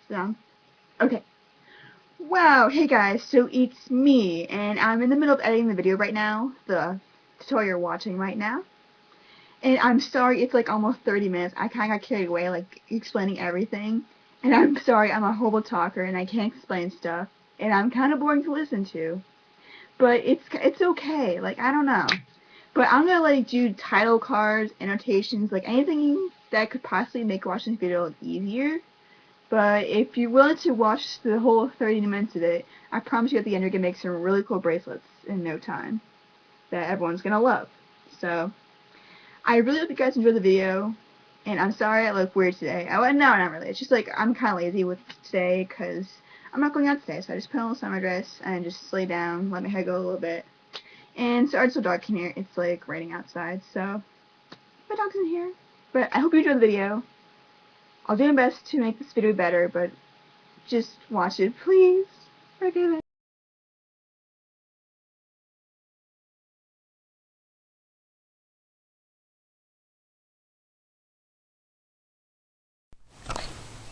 So, okay. Wow, hey guys, so it's me, and I'm in the middle of editing the video right now, the tutorial you're watching right now. And I'm sorry it's like almost 30 minutes. I kind of got carried away, like, explaining everything. And I'm sorry, I'm a horrible talker, and I can't explain stuff. And I'm kind of boring to listen to. But it's okay, like, I don't know. But I'm gonna like do title cards, annotations, like anything that could possibly make watching this video easier. But if you're willing to watch the whole 30 minutes of it, I promise you at the end you're gonna make some really cool bracelets in no time that everyone's gonna love. So I really hope you guys enjoyed the video, and I'm sorry I look weird today. Oh, no, not really. It's just like I'm kind of lazy with today because I'm not going out today, so I just put on a summer dress and just lay down, let my hair go a little bit. And sorry it's so dark in here. It's like raining outside, so my dog's in here. But I hope you enjoyed the video. I'll do my best to make this video better, but just watch it, please. Forgive it.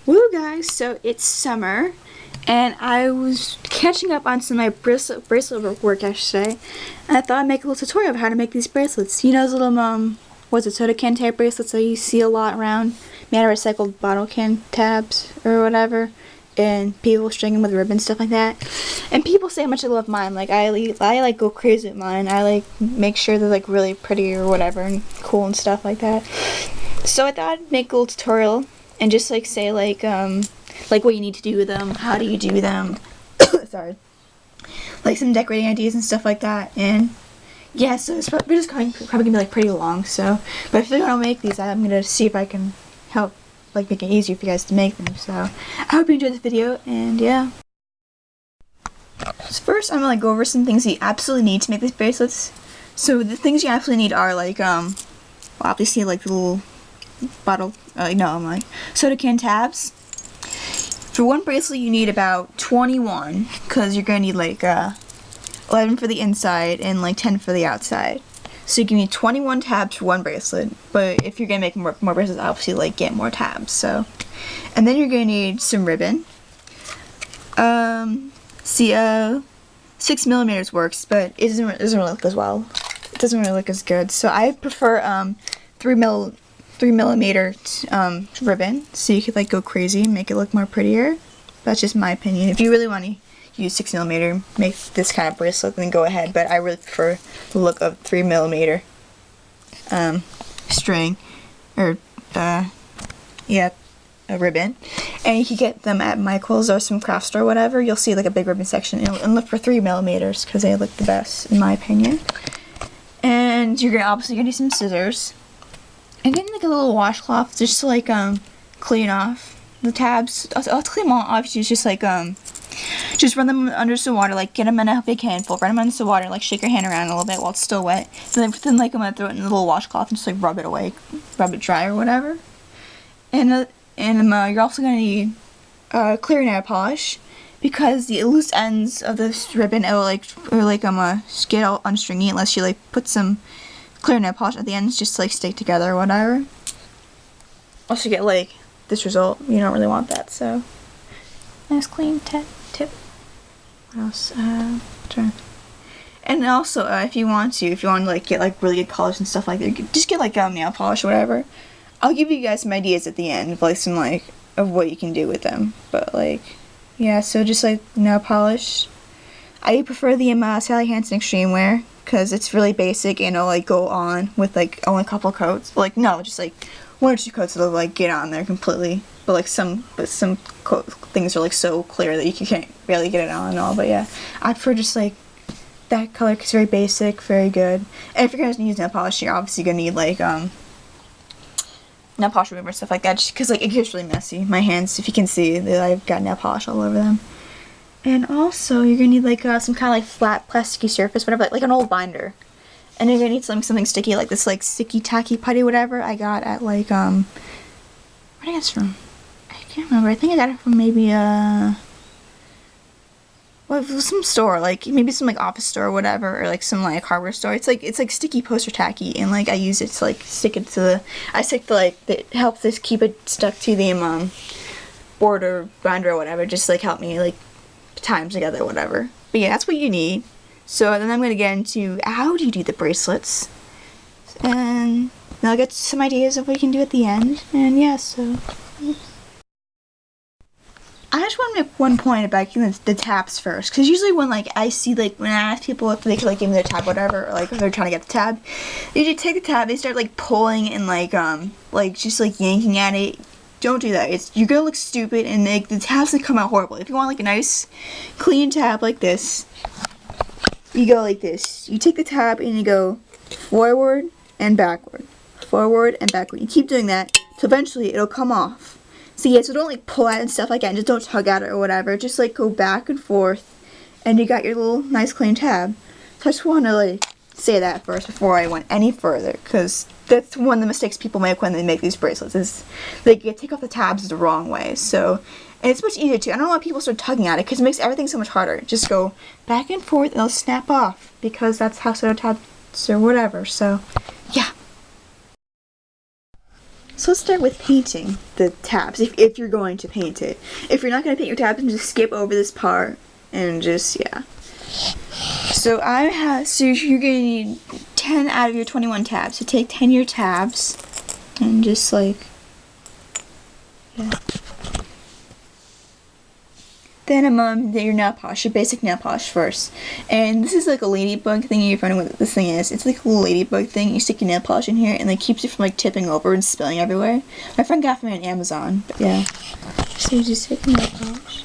Woo guys, so it's summer, and I was catching up on some of my bracelet work yesterday, and I thought I'd make a little tutorial of how to make these bracelets. You know those little, what's it, soda can tab bracelets that you see a lot around, made out of recycled bottle can tabs or whatever, and people string them with ribbon, stuff like that. And people say how much they love mine. Like I like go crazy with mine. I like make sure they're like really pretty or whatever and cool and stuff like that. So I thought I'd make a little tutorial and just like say like what you need to do with them, how do you do them, sorry, like some decorating ideas and stuff like that. And yeah, so it's probably gonna be like pretty long. So, but if you want to make these, I'm gonna see if I can help like make it easier for you guys to make them. So I hope you enjoyed this video, and yeah. So first, I'm gonna like go over some things you absolutely need to make these bracelets. So the things you absolutely need are like well, obviously like the little bottle, like soda can tabs. For one bracelet you need about 21, because you're gonna need like 11 for the inside and like 10 for the outside. So you can need 21 tabs for one bracelet, but if you're gonna make more bracelets, obviously like get more tabs. So, and then you're gonna need some ribbon. 6mm works, but it doesn't really look as well. It doesn't really look as good. So I prefer 3mm ribbon, so you could like go crazy and make it look more prettier. That's just my opinion. If you really want to use 6mm, make this kind of bracelet, then go ahead. But I really prefer the look of 3mm string, or yeah, a ribbon. And you can get them at Michael's or some craft store or whatever. You'll see like a big ribbon section, and look for 3mm because they look the best in my opinion. And you're obviously gonna need some scissors. And then like a little washcloth just to like clean off the tabs. I'll clean them all off. It's just like just run them under some water, like get them in a big handful, run them under some water, like shake your hand around a little bit while it's still wet. Then like I'm gonna throw it in a little washcloth and just like rub it away, rub it dry or whatever. And you're also gonna need clear nail polish, because the loose ends of this ribbon get all unstringy unless you like put some clear nail polish at the ends just to like stick together or whatever. Also get like this result. You don't really want that, so nice clean tip. What else? And also if you want to like get like really good colors and stuff like that, just get like nail polish or whatever. I'll give you guys some ideas at the end of like some of what you can do with them. But like yeah, so just like nail polish. I prefer the Sally Hansen Extreme Wear, because it's really basic and it'll like go on with like only a couple coats. Like no, just like 1 or 2 coats that'll like get on there completely. But some things are like so clear that you can't barely get it on and all. But yeah, I prefer just like that color because it's very basic, very good. And if you're gonna use nail polish, you're obviously gonna need like nail polish remover and stuff like that, just because like it gets really messy. My hands, if you can see, I've got nail polish all over them. And also, you're gonna need like some kind of like flat plasticky surface, whatever, like an old binder. And you're gonna need something sticky, like this like sticky tacky putty, whatever. I got at like where did I get this from? I can't remember. I think I got it from maybe some store, like maybe some like office store or whatever, or like some like hardware store. It's like sticky poster tacky, and like I use it to like stick it to the. It helps this keep it stuck to the board or binder or whatever, just like help me like tie them together or whatever. But yeah, that's what you need. So then I'm gonna get into how do you do the bracelets, and then I'll get some ideas of what you can do at the end. And yeah, so I just want to make one point about the tabs first, because usually when like I see like when I ask people if they could like give me their tab, whatever, or like if they're trying to get the tab, they usually take the tab, they start like pulling and like just like yanking at it. Don't do that. You're gonna look stupid, and like the tab's gonna come out horrible. If you want like a nice clean tab like this, you go like this. You take the tab and you go forward and backward, forward and backward. You keep doing that till eventually it'll come off. So yeah, so don't like pull at it and stuff like that, and just don't tug at it or whatever. Just like go back and forth, and you got your little nice clean tab. So I just want to like say that first before I went any further, because that's one of the mistakes people make when they make these bracelets, is they take off the tabs the wrong way. So, and it's much easier too. I don't know why people start tugging at it, because it makes everything so much harder. Just go back and forth and it'll snap off, because that's how pseudo tabs or whatever. So yeah. So let's start with painting the tabs, if you're going to paint it. If you're not going to paint your tabs, then just skip over this part and just, yeah. So you're going to need 10 out of your 21 tabs. So take 10 of your tabs and just like, yeah. Then your nail polish, your basic nail polish first. And this is like a ladybug thingy. You're finding what this thing is. It's like a little ladybug thing. You stick your nail polish in here and it keeps it from like tipping over and spilling everywhere. My friend got it from me on Amazon, but yeah. So you just take nail polish.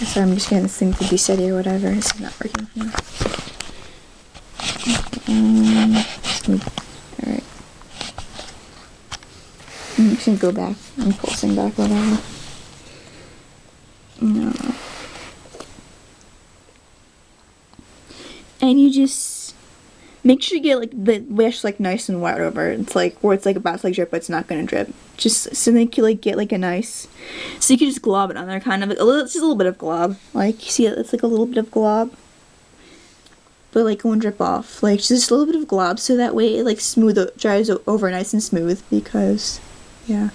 So I'm just getting this thing to be steady or whatever. This is not working for me. Alright. I'm just gonna go back. I'm pulsing back, whatever. No. And you just make sure you get like the wish like nice and wet over. It's like where it's like about to like drip, but it's not gonna drip. Just so that you can like get like a nice. So you can just glob it on there, kind of like just a little bit of glob. Like you see, it's like a little bit of glob. But like it won't drip off. Like just a little bit of glob, so that way it like dries over nice and smooth. Because yeah.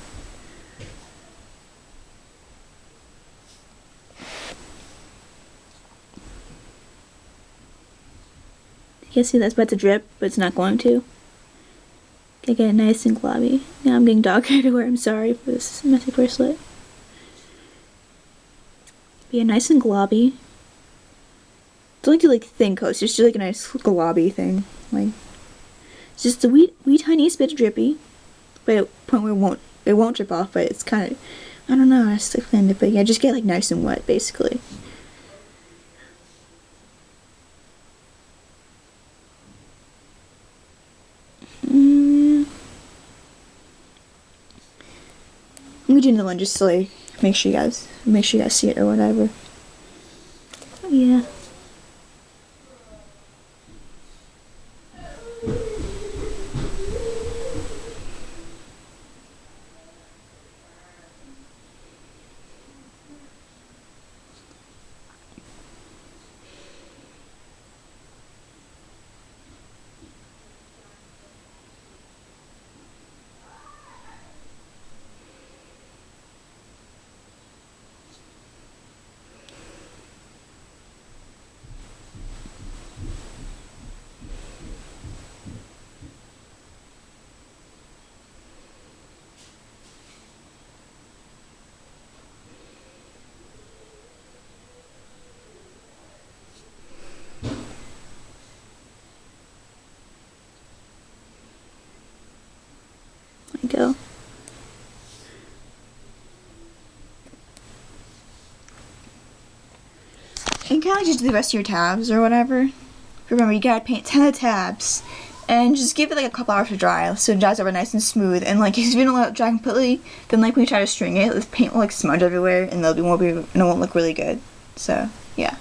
You can see that's about to drip, but it's not going to. Get it nice and globby. Now I'm getting dog everywhere. I'm sorry for this messy bracelet. Be nice and globby. Don't do like thin coats. Just do like a nice globby thing. Like it's just a wee tiniest bit drippy, but at a point where it won't drip off. But it's kind of, I don't know. I still cleaned it, but yeah, just get like nice and wet basically. I'm gonna do another one just to like make sure you guys see it or whatever. Yeah. Go. And kind of just do the rest of your tabs or whatever. Remember, you gotta paint 10 of the tabs and just give it like a couple hours to dry so it dries over nice and smooth. And like if you don't let it dry completely, then like when you try to string it, this paint will like smudge everywhere and it won't look really good. So yeah.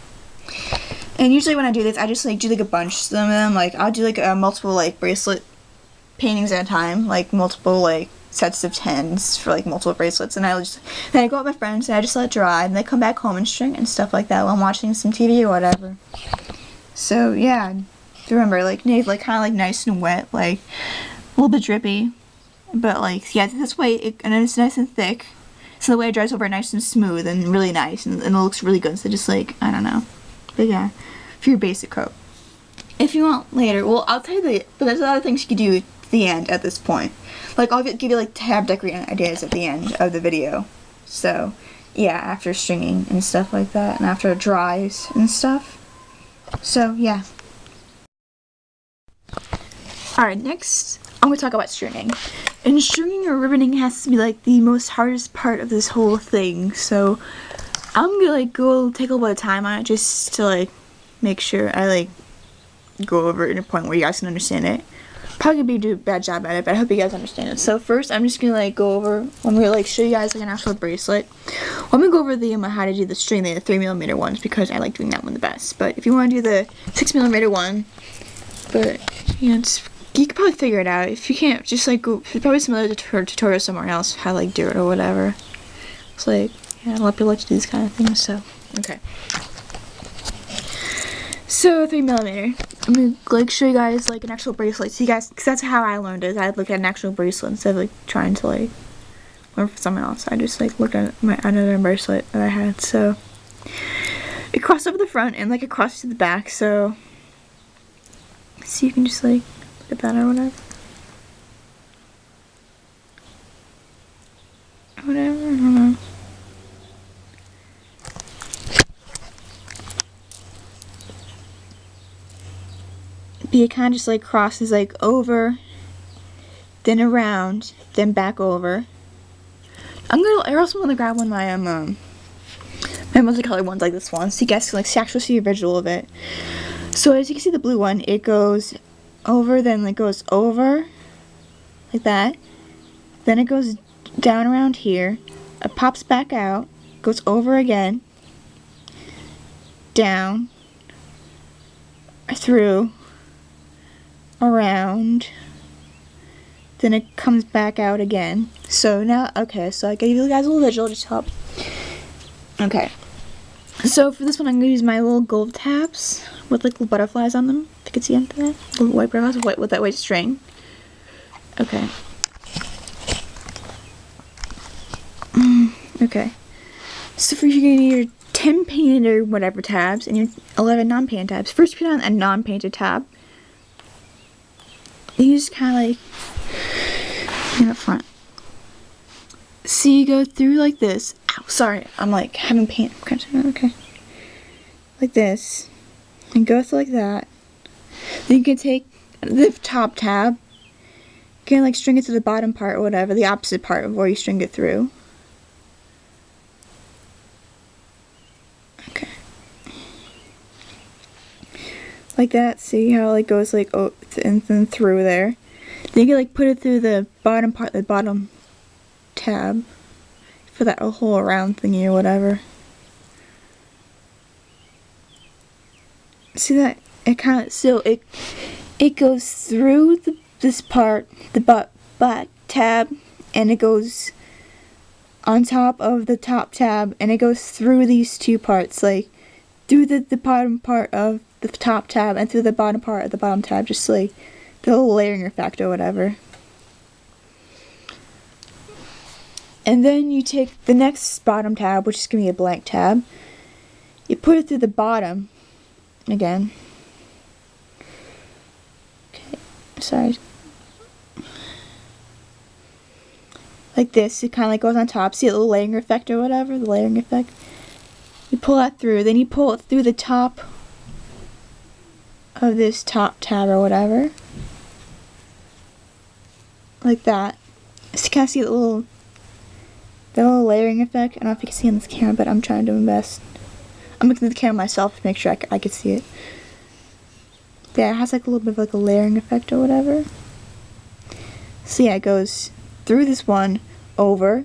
And usually when I do this, I just like do like a bunch of them. Like I'll do like multiple like bracelet paintings at a time, like multiple like sets of 10s for like multiple bracelets, and then I go out with my friends and I just let it dry, and they come back home and string and stuff like that while I'm watching some TV or whatever. So yeah, remember like kind of like nice and wet, like a little bit drippy, but like, yeah, this way, and it's nice and thick, so the way it dries over nice and smooth and really nice, and it looks really good, so just like, I don't know, but yeah, for your basic coat. If you want later, well, I'll tell you but there's other things you could do at the end at this point. Like, I'll give you like tab decorating ideas at the end of the video. So, yeah, after stringing and stuff like that, and after it dries and stuff. So, yeah. Alright, next, I'm going to talk about stringing. And stringing or ribboning has to be like the most hardest part of this whole thing. So, I'm going to like take a little bit of time on it just to like make sure I like go over it in a point where you guys can understand it. Probably gonna do a bad job at it, but I hope you guys understand it. So first, I'm just gonna like go over. I'm gonna like show you guys like an actual bracelet. Well, I'm gonna go over the how to do the string, the 3mm ones, because I like doing that one the best. But if you want to do the 6mm one, but you know, you could probably figure it out. If you can't, just like go. There's probably some other tutorial somewhere else how to like do it or whatever. It's like, yeah, a lot of people like to do these kind of things. So okay. So 3mm. I'm gonna like show you guys like an actual bracelet, so you guys, because that's how I learned it. I looked at an actual bracelet instead of like trying to like learn from someone else. I just like looked at another bracelet that I had. So it crossed over the front and like it crossed to the back. So you can just like look at that or whatever. Whatever. I don't know. It kind of just like crosses like over, then around, then back over. I also want to grab one of my my multicolored ones like this one, so you guys can like actually see a visual of it. So as you can see, the blue one, it goes over, then it goes over, like that. Then it goes down around here. It pops back out, goes over again, down, through, around, then it comes back out again. So now, okay, so I gave you guys a little visual just to help. Okay, so for this one I'm going to use my little gold tabs with like little butterflies on them, if you can see into that, little white butterflies with that white string. Okay. Okay, so for you're going to need your 10 painted or whatever tabs and your 11 non-painted tabs. First put on a non-painted tab. You just kind of like in the front. So you go through like this. Ow, sorry, I'm like having paint. Okay, like this, and go through like that. Then you can take the top tab, you can like string it to the bottom part or whatever, the opposite part of where you string it through. Okay, like that. See how it like goes like and then through there. Then you can like put it through the bottom part, the bottom tab, for that whole round thingy or whatever. See that? It kind of, so it goes through this part, the butt tab, and it goes on top of the top tab, and it goes through these two parts, like through the bottom part of the top tab and through the bottom part of the bottom tab, just like the little layering effect or whatever. And then you take the next bottom tab, which is going to be a blank tab, you put it through the bottom again. Okay, sorry. Like this, it kind of like goes on top. See a little layering effect or whatever, the layering effect. You pull that through, then you pull it through the top of this top tab or whatever. Like that. So you kind of see the little layering effect. I don't know if you can see on this camera, but I'm trying to do my best. I'm looking at the camera myself to make sure I can see it. Yeah, it has like a little bit of like a layering effect or whatever. So yeah, it goes through this one, over,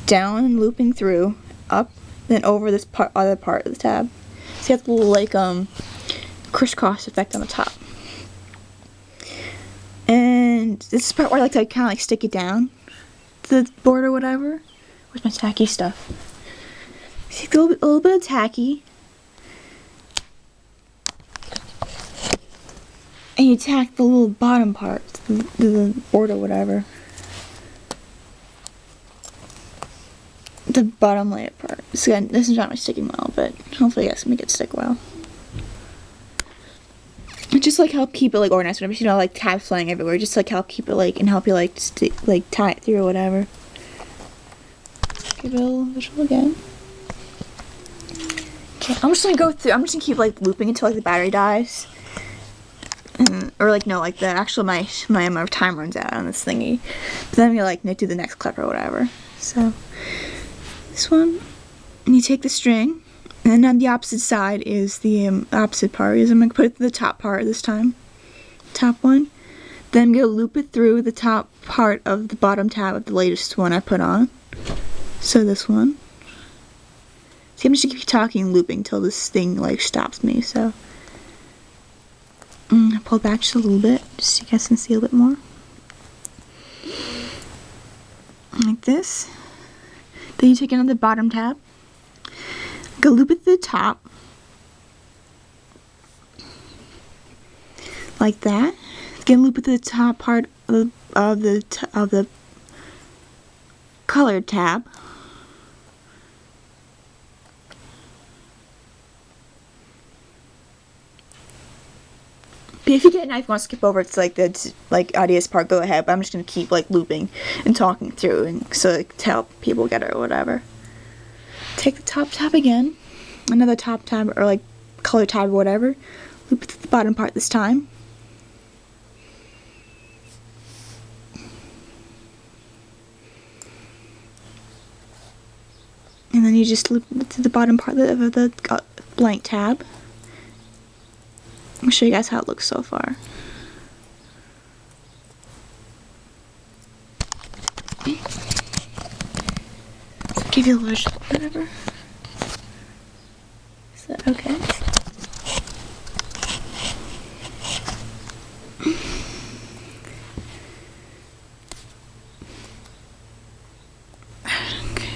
down and looping through, up, then over this other part of the tab. So you have the little like crisscross effect on the top. And this is the part where I like to kind of like stick it down to the board or whatever. Where's my tacky stuff? See, a little bit of tacky. and you tack the little bottom part, the board or whatever. The bottom layer part. So again, this is not really sticking well, but hopefully yes, make it stick well. Just like help keep it like organized, whatever. You know, like tabs flying everywhere. Just like help keep it like and help you like like tie it through or whatever. Give it a little visual again. Okay, I'm just gonna go through. I'm just gonna keep like looping until like the battery dies, or like no, like the actual my time runs out on this thingy. But then I'm gonna like do the next clip or whatever. So this one, and you take the string. And then on the opposite side is the opposite part. I'm going to put it to the top part this time. Top one. Then I'm going to loop it through the top part of the bottom tab of the latest one I put on. So this one. See, I'm just going to keep talking and looping until this thing like stops me. So I pull back just a little bit, just so you guys can see a little bit more. Like this. Then you take another bottom tab. Go loop it to the top, like that. Again, loop it to the top part of the colored tab. But if you get a knife, you want to skip over it's like the obvious part, go ahead. But I'm just gonna keep like looping and talking through, and so like, to help people get it or whatever. Take the top tab again, another top tab or like color tab or whatever, loop it to the bottom part this time. And then you just loop it to the bottom part of the blank tab. I'll show you guys how it looks so far. Give you a little whatever. Is that okay? Okay.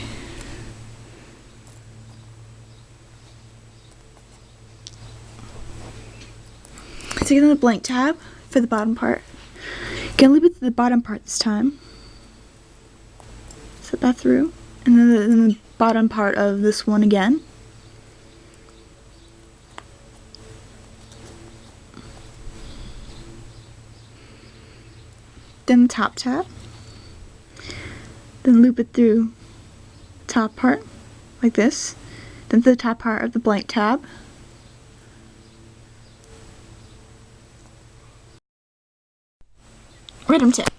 Take another blank tab for the bottom part. Again, loop it to the bottom part this time. Set that through. And then the bottom part of this one again. Then the top tab. Then loop it through the top part, like this. Then to the top part of the blank tab. Random tip.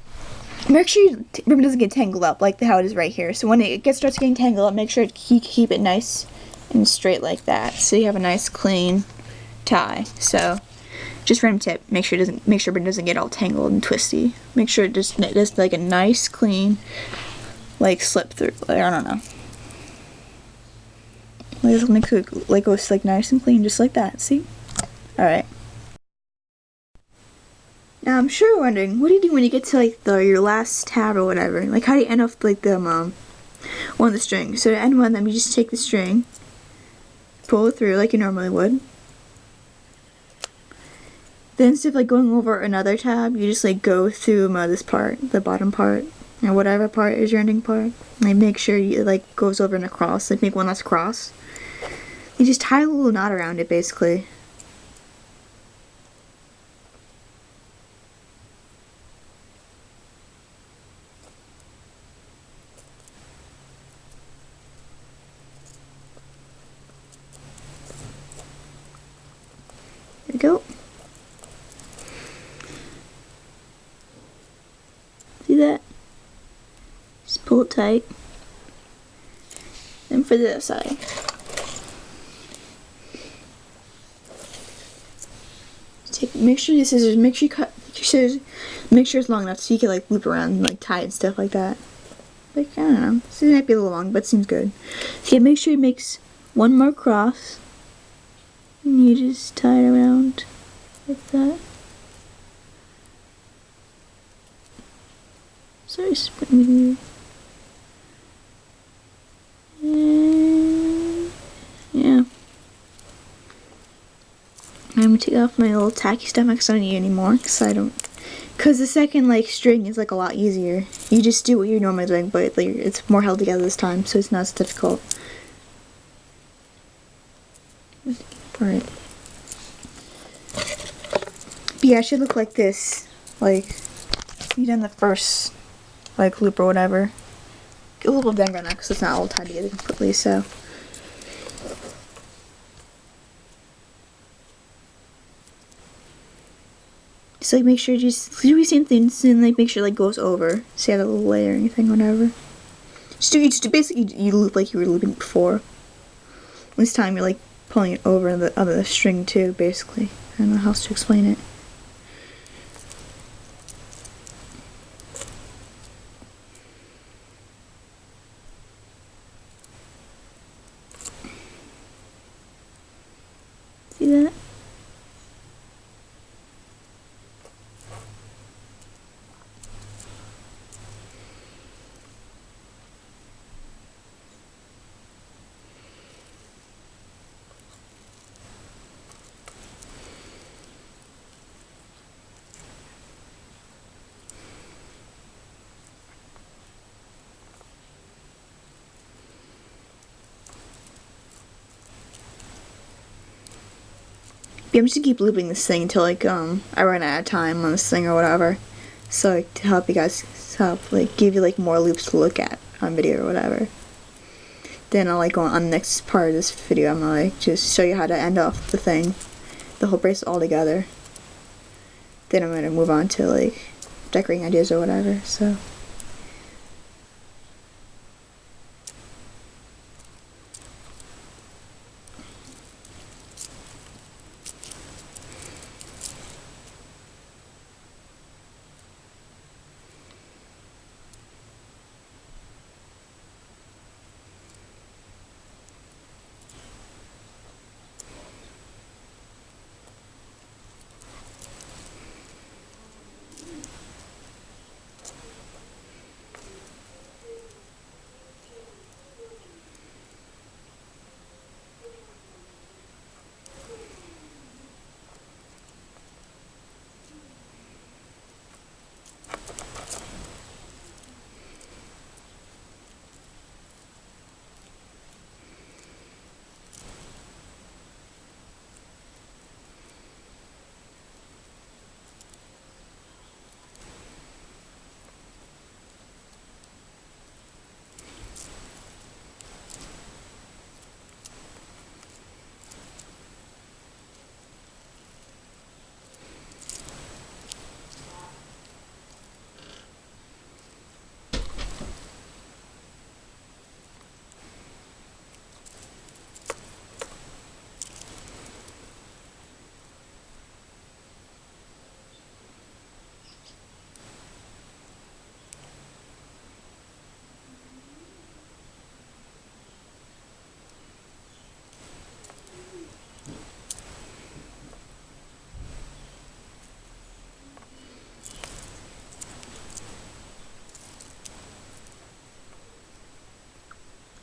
Make sure your ribbon doesn't get tangled up like how it is right here. So when it starts getting tangled up, make sure to keep it nice and straight like that, so you have a nice clean tie. So just random tip: make sure ribbon doesn't get all tangled and twisty. Make sure it just like a nice clean like slip through. Like, I don't know. Make it like goes like nice and clean, just like that. See? All right. Now I'm sure you're wondering, what do you do when you get to like your last tab or whatever? Like how do you end off like the one of the strings? So to end one of them, you just take the string, pull it through like you normally would. Then instead of like going over another tab, you just like go through this part, the bottom part, or whatever part is your ending part. And like, make sure it like goes over and across, like make one last cross. You just tie a little knot around it basically. There we go. See that? Just pull it tight. And for the other side. Make sure your scissors, make sure you cut your scissors, make sure it's long enough so you can like loop around and like tie it and stuff like that. Like, I don't know, this might be a little long, but it seems good. So yeah, make sure you make one more cross. And you just tie it around like that. Sorry, spring and yeah. I'm take off my little tacky stuff because I don't need it anymore. Because the second like string is like a lot easier. You just do what you're normally doing, but like, it's more held together this time, so it's not as difficult. Alright. But yeah, it should look like this. Like, you done the first like loop or whatever. Get a little bang right now because it's not all tied together completely, so. So like, make sure just do the same things and like make sure like goes over. So you have a little layer or anything, whatever. Just basically you loop like you were looping before. This time you're like pulling it over the other string too, basically. I don't know how else to explain it. See that? Yeah, I'm just gonna keep looping this thing until like I run out of time on this thing or whatever. So like, to help you guys like give you like more loops to look at on video or whatever. Then I'll like go on the next part of this video. I'm gonna like just show you how to end off the thing, the whole bracelet all together. Then I'm gonna move on to like decorating ideas or whatever. So.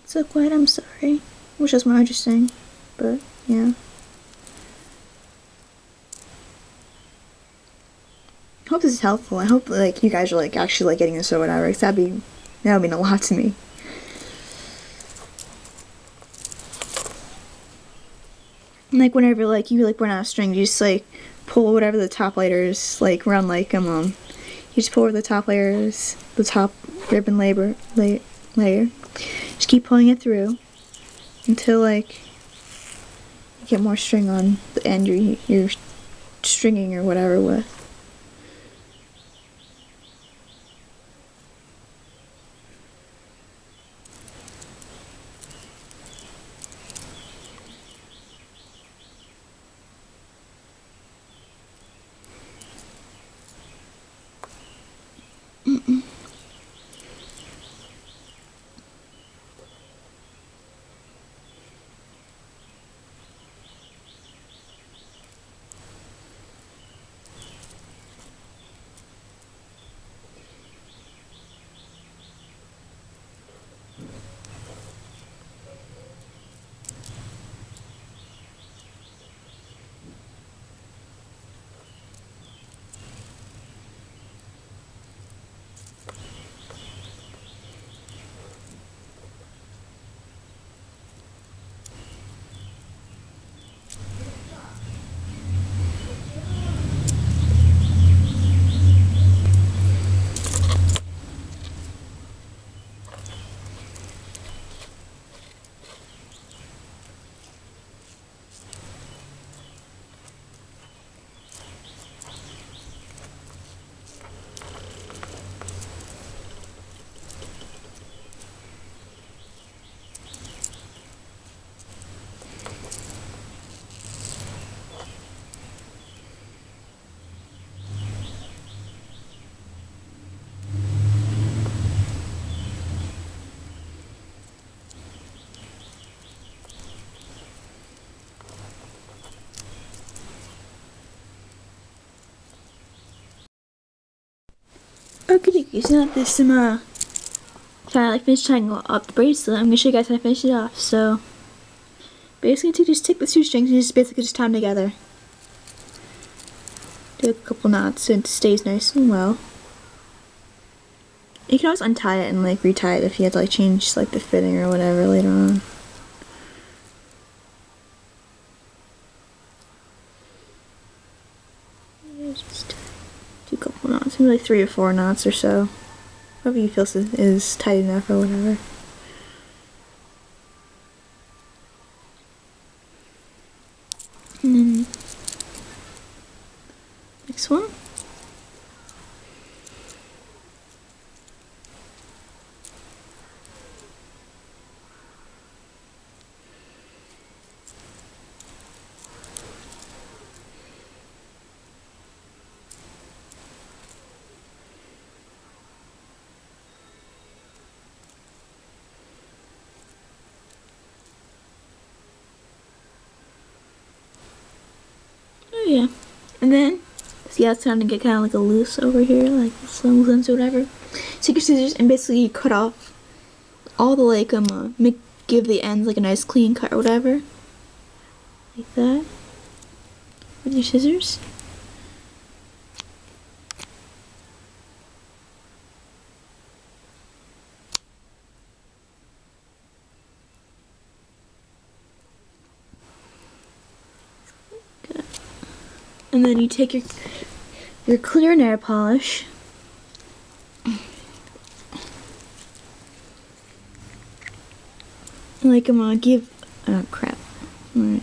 So quiet, I'm sorry. Wish it was more interesting, but yeah. I hope this is helpful. I hope like you guys are like actually like getting this or whatever, because that would mean a lot to me. And, like whenever like you like run out of string, you just like pull whatever the top layers like around like you just pull over the top layers, the top ribbon layer. Just keep pulling it through until like you get more string on the end you're stringing or whatever with. Okay, so now there's some trying to like finish tying up the bracelet. I'm gonna show you guys how to finish it off. So basically, to just take the two strings and just basically just tie them together. Do a couple knots so it stays nice and well. You can always untie it and like retie it if you had to like change like the fitting or whatever later on. Yeah, just do a couple knots, maybe like 3 or 4 knots or so. Whatever you feel is tight enough or whatever. And then next one. Oh yeah. And then, see how it's starting to get kind of like a loose over here, like some loose ends or whatever. Take your scissors and basically you cut off all the like give the ends like a nice clean cut or whatever, like that, with your scissors. Good. And then you take your clear nail polish. Like I'm gonna give, oh crap, alright.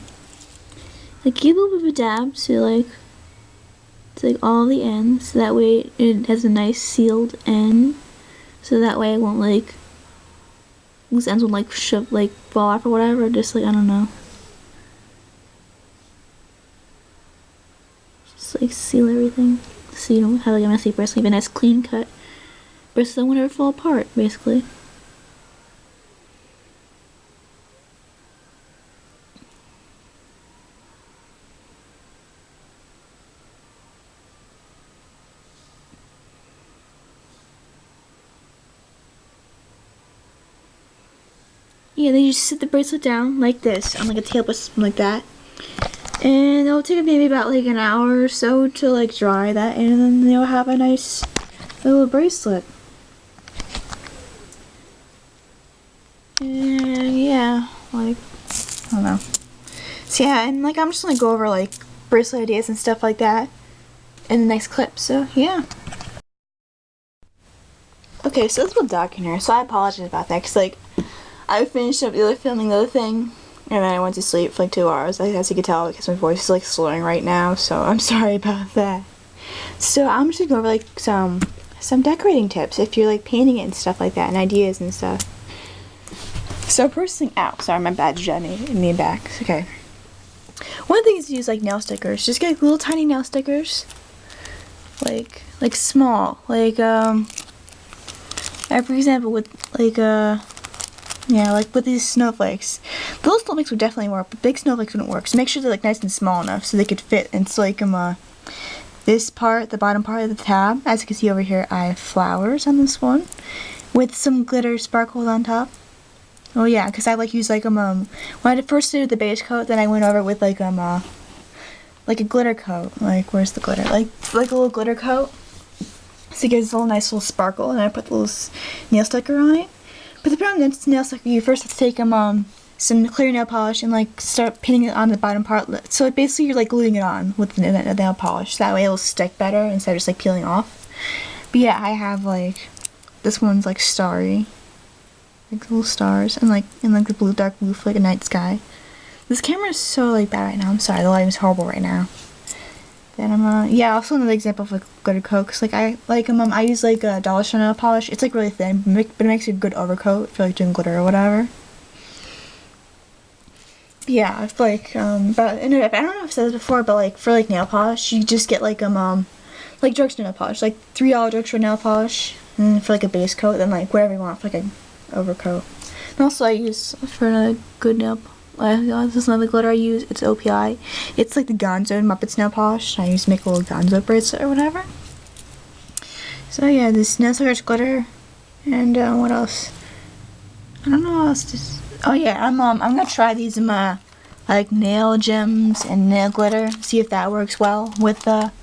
Like give a little bit of a dab, so like, to like all the ends, so that way it has a nice sealed end, so that way it won't like, loose ends won't like like fall off or whatever, just like, I don't know. Just like seal everything, so you don't have like a messy bracelet, have a nice clean cut bracelet won't ever fall apart, basically. Yeah, then you just sit the bracelet down like this on like a table or something like that, and it'll take maybe about like an hour or so to like dry that, and then you'll have a nice little bracelet. And yeah, like I don't know. So yeah, and like I'm just gonna go over like bracelet ideas and stuff like that in the next clip. So yeah. Okay, so it's a little dark in here, so I apologize about that, cause like I finished up filming the other thing, and then I went to sleep for like 2 hours. As you can tell, because my voice is like slurring right now, so I'm sorry about that. So I'm just gonna go over like some decorating tips if you're like painting it and stuff like that, and ideas and stuff. So first thing out, sorry, my bad, Jenny in the back. Okay. One thing is to use like nail stickers. Just get like, little tiny nail stickers, like small, like for example with like yeah, like with these snowflakes. The little snowflakes would definitely work, but big snowflakes wouldn't work. So make sure they're like nice and small enough so they could fit into like this part, the bottom part of the tab. As you can see over here, I have flowers on this one with some glitter sparkles on top. Oh yeah, because I like use like when I first did the base coat, then I went over with like a glitter coat. Like where's the glitter? Like a little glitter coat. So it gives a little nice little sparkle, and I put the little nail sticker on it. But the problem with nail sticker, you first have to take some clear nail polish and like start pinning it on the bottom part. So basically you're like gluing it on with the nail polish. That way it'll stick better instead of just like peeling off. But yeah, I have like this one's like starry, like little stars, and like the blue, dark blue for like a night sky. This camera is so like bad right now. I'm sorry, the lighting is horrible right now. Then yeah, also another example of like glitter coat. Cause like I use like a Dollar Store nail polish. It's like really thin, but it makes a good overcoat if you're like doing glitter or whatever. Yeah, it's like but and I don't know if I've said this before, but like for like nail polish, you just get like drugstore nail polish, like $3 drugstore nail polish, and for like a base coat, then like whatever you want for like an overcoat. And also I use for a good nail. This is another glitter I use. It's OPI. It's like the Gonzo Muppets nail polish. I use to make a little Gonzo bracelet or whatever. So yeah, this nail suckers glitter, and what else? I don't know what else to. Oh yeah, I'm gonna try these in my like nail gems and nail glitter. See if that works well with the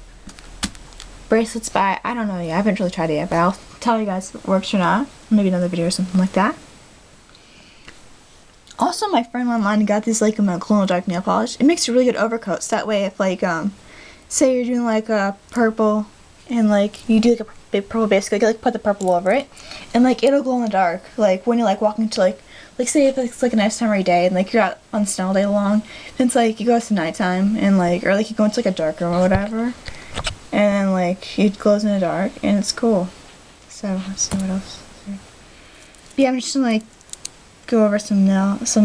bracelets. But I don't know yet. I haven't really tried it yet. But I'll tell you guys if it works or not. Maybe another video or something like that. Also, my friend online got this like glow dark nail polish. It makes a really good overcoat. So that way, if like say you're doing like a purple and like you do like a big purple base, like put the purple over it, and like it'll glow in the dark. Like when you're like walking to like say if it's like a nice summery day and like you're out on snow all day long, then it's like you go to nighttime and like or like you go into like a dark room or whatever, and like it glows in the dark and it's cool. So let's see what else. But yeah, I'm just gonna like go over some bracelets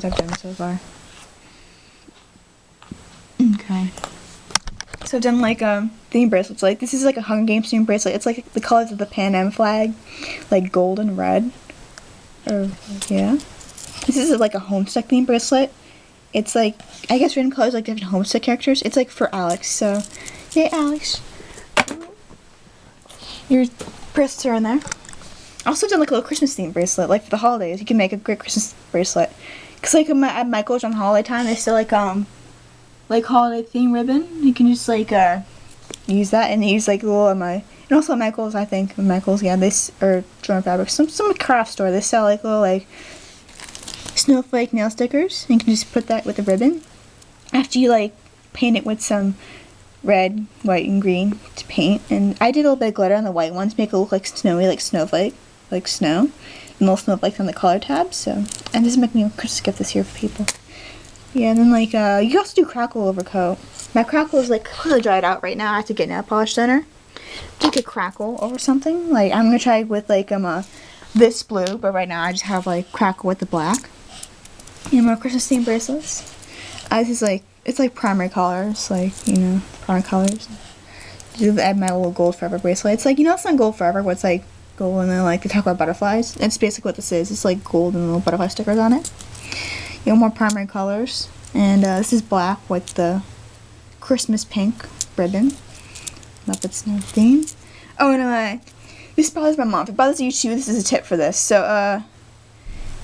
I've done so far. Okay. So I've done like theme bracelets. Like this is like a Hunger Games theme bracelet. It's like the colors of the Pan Am flag, like gold and red. Or yeah. This is like a Homesick theme bracelet. It's like I guess random colors like different Homesick characters. It's like for Alex. So yay, Alex. Your bracelets are in there. I also done like a little Christmas theme bracelet. Like for the holidays, you can make a great Christmas bracelet. Cause like at Michael's on holiday time, they still like holiday theme ribbon. You can just like use that and use like little and also at Michael's, I think Michael's, yeah, this or Jordan Fabric, some craft store, they sell like little like snowflake nail stickers, and you can just put that with the ribbon after you like paint it with some red, white, and green to paint. And I did a little bit of glitter on the white ones to make it look like snowy, like snowflake, like snow, and little snowflakes on the color tab. So and this is making me a Christmas gift this year for people. Yeah, and then like you can also do crackle overcoat. My crackle is like completely dried out right now. I have to get nail polish thinner. Take a crackle over something. Like I'm gonna try with like this blue, but right now I just have like crackle with the black. And more Christmas themed bracelets. This is like it's like primary colors, like you know primary colors. Just add my little gold forever bracelet. It's like it's not gold forever, but it's like gold and then like they talk about butterflies. It's basically what this is. It's like gold and little butterfly stickers on it. More primary colors, and this is black with the Christmas pink ribbon. Muppet Snow theme. Oh, and this bothers my mom. If it bothers you too, this is a tip for this. So,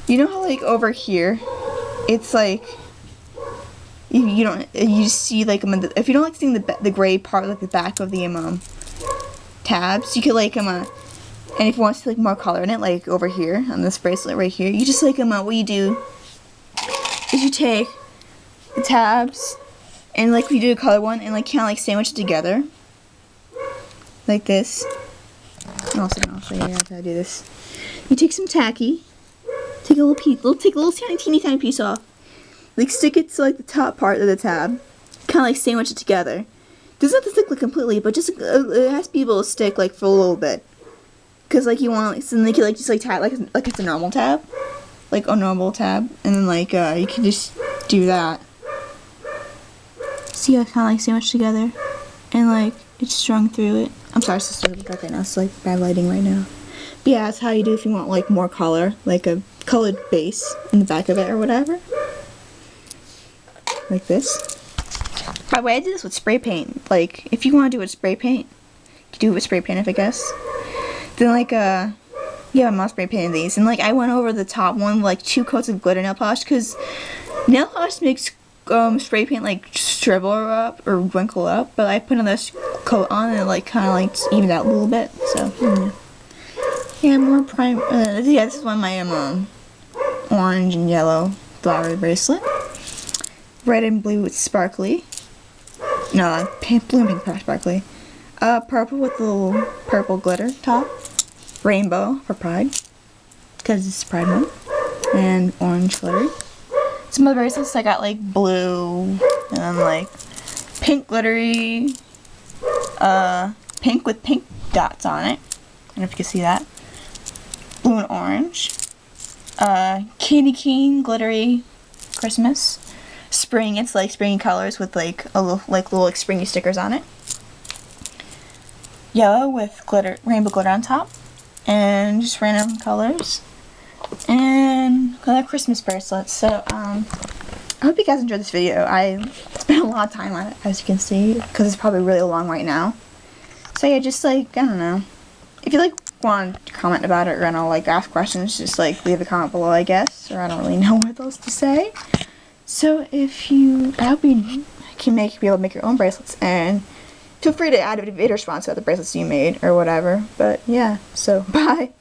you know how like over here, it's like you don't you see like if you don't like seeing the gray part like the back of the tabs, you could like and if you want to see like more color in it, like over here on this bracelet right here, you just like what you do is you take the tabs and like we do a color one and like kind of like sandwich it together like this. And also, I'll show you how to do this. You take some tacky, take a little piece, take a little teeny tiny piece off, like stick it to like the top part of the tab, kind of like sandwich it together. Doesn't have to stick like completely, but just it has to be able to stick like for a little bit. Cause like you want so then you can like just like tie it like it's a normal tab. Like a normal tab, and then like you can just do that. See how it's kind of like sandwiched together, and like it's strung through it. I'm sorry, sister, dark right now. It's like bad lighting right now. But yeah, that's how you do if you want like more color, like a colored base in the back of it or whatever, like this. By the way, I did this with spray paint. Like if you want to do it with spray paint, you can do it with spray paint, I guess. Then like yeah, my mom spray painted these, and like I went over the top one with like 2 coats of glitter nail polish, because nail polish makes spray paint like shrivel up or wrinkle up, but I put another coat on and it like kind of like evened out a little bit. So yeah, more prime. Yeah, this is one of my orange and yellow flowery bracelet. Red and blue with sparkly. No, blue and pink sparkly. Purple with the little purple glitter top. Rainbow for pride, because it's Pride Month, and orange glittery. Some other bracelets I got like blue, and then like pink glittery, pink with pink dots on it. I don't know if you can see that. Blue and orange. Candy cane glittery Christmas. Spring, it's like springy colors with like a little like springy stickers on it. Yellow with glitter, rainbow glitter on top. And just random colors, and another Christmas bracelet. So I hope you guys enjoyed this video. I spent a lot of time on it, as you can see, because it's probably really long right now. So yeah, just like, I don't know. If you like want to comment about it or like ask questions, just like leave a comment below, I guess. Or I don't really know what else to say. So if you, I hope you can be able to make your own bracelets, and feel free to add a video response about the bracelets you made or whatever. But yeah, so bye.